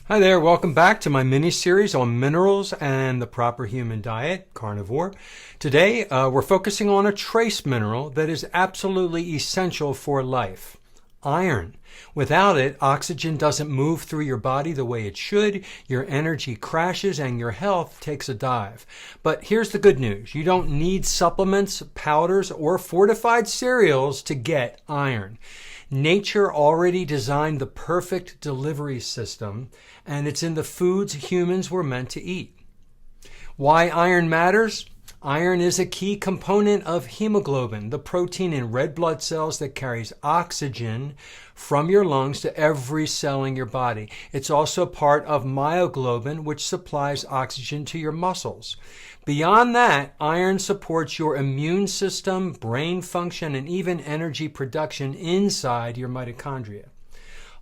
Hi there, welcome back to my mini-series on minerals and the proper human diet, Carnivore. Today, we're focusing on a trace mineral that is absolutely essential for life, iron. Without it, oxygen doesn't move through your body the way it should, your energy crashes, and your health takes a dive. But here's the good news. You don't need supplements, powders, or fortified cereals to get iron. Nature already designed the perfect delivery system, and it's in the foods humans were meant to eat. Why iron matters? Iron is a key component of hemoglobin, the protein in red blood cells that carries oxygen from your lungs to every cell in your body. It's also part of myoglobin, which supplies oxygen to your muscles. Beyond that, iron supports your immune system, brain function, and even energy production inside your mitochondria.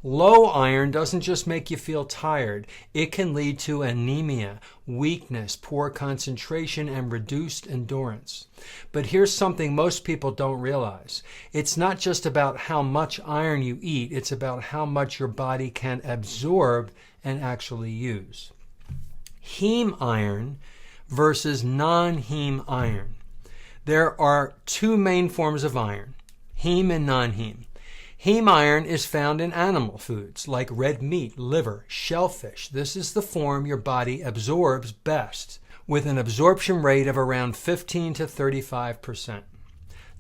Low iron doesn't just make you feel tired. It can lead to anemia, weakness, poor concentration, and reduced endurance. But here's something most people don't realize. It's not just about how much iron you eat. It's about how much your body can absorb and actually use. Heme iron versus non-heme iron. There are two main forms of iron, heme and non-heme. Heme iron is found in animal foods like red meat, liver, shellfish. This is the form your body absorbs best, with an absorption rate of around 15 to 35%.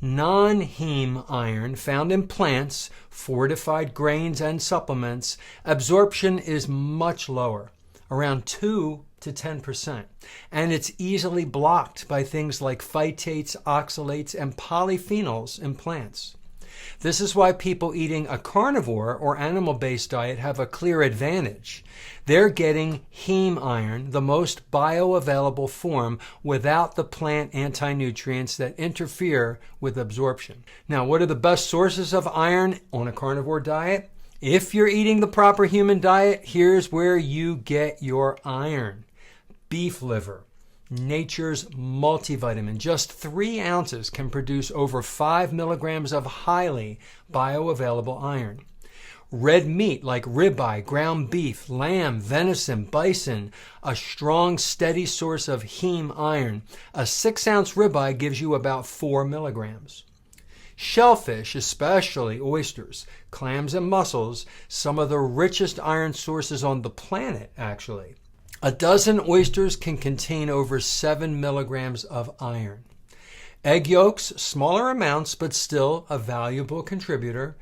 Non-heme iron found in plants, fortified grains, and supplements, absorption is much lower, around 2 to 10%, and it's easily blocked by things like phytates, oxalates, and polyphenols in plants. This is why people eating a carnivore or animal-based diet have a clear advantage. They're getting heme iron, the most bioavailable form, without the plant anti-nutrients that interfere with absorption. Now, what are the best sources of iron on a carnivore diet? If you're eating the proper human diet, here's where you get your iron. Beef liver, nature's multivitamin. Just 3 ounces can produce over 5 milligrams of highly bioavailable iron. Red meat like ribeye, ground beef, lamb, venison, bison, a strong, steady source of heme iron. A 6-ounce ribeye gives you about 4 milligrams. Shellfish, especially oysters, clams, and mussels, some of the richest iron sources on the planet, actually. A dozen oysters can contain over 7 milligrams of iron. Egg yolks, smaller amounts, but still a valuable contributor.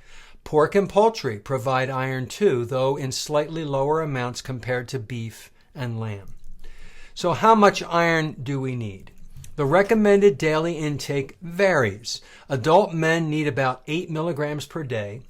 Pork and poultry provide iron too, though in slightly lower amounts compared to beef and lamb. So how much iron do we need? The recommended daily intake varies. Adult men need about 8 milligrams per day.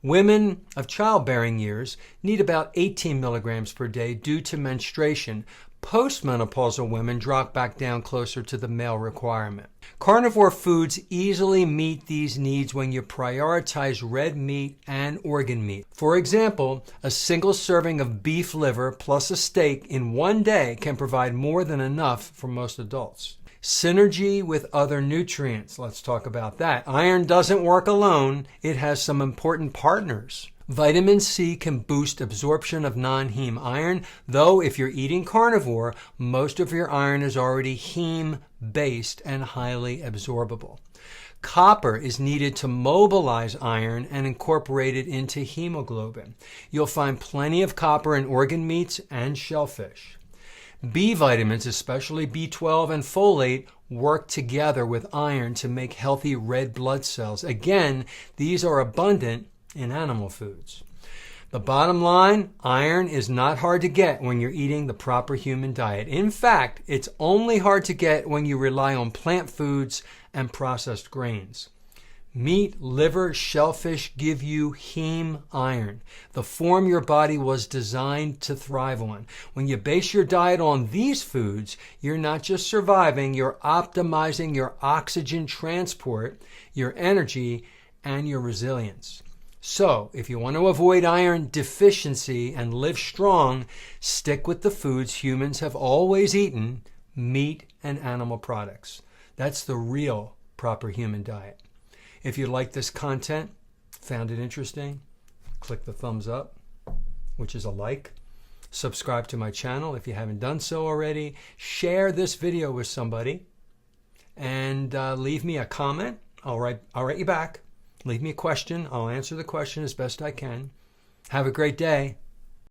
Women of childbearing years need about 18 milligrams per day due to menstruation. Postmenopausal women drop back down closer to the male requirement. Carnivore foods easily meet these needs when you prioritize red meat and organ meat. For example, a single serving of beef liver plus a steak in one day can provide more than enough for most adults. Synergy with other nutrients. Let's talk about that. Iron doesn't work alone. It has some important partners. Vitamin C can boost absorption of non-heme iron, though if you're eating carnivore, most of your iron is already heme-based and highly absorbable. Copper is needed to mobilize iron and incorporate it into hemoglobin. You'll find plenty of copper in organ meats and shellfish. B vitamins, especially B12 and folate, work together with iron to make healthy red blood cells. Again, these are abundant in animal foods. The bottom line, iron is not hard to get when you're eating the proper human diet. In fact, it's only hard to get when you rely on plant foods and processed grains. Meat, liver, shellfish give you heme iron, the form your body was designed to thrive on. When you base your diet on these foods, you're not just surviving, you're optimizing your oxygen transport, your energy, and your resilience. So, if you want to avoid iron deficiency and live strong, stick with the foods humans have always eaten, meat and animal products. That's the real proper human diet. If you like this content, found it interesting, click the thumbs up, which is a like. Subscribe to my channel if you haven't done so already. Share this video with somebody. And leave me a comment. I'll write you back. Leave me a question. I'll answer the question as best I can. Have a great day.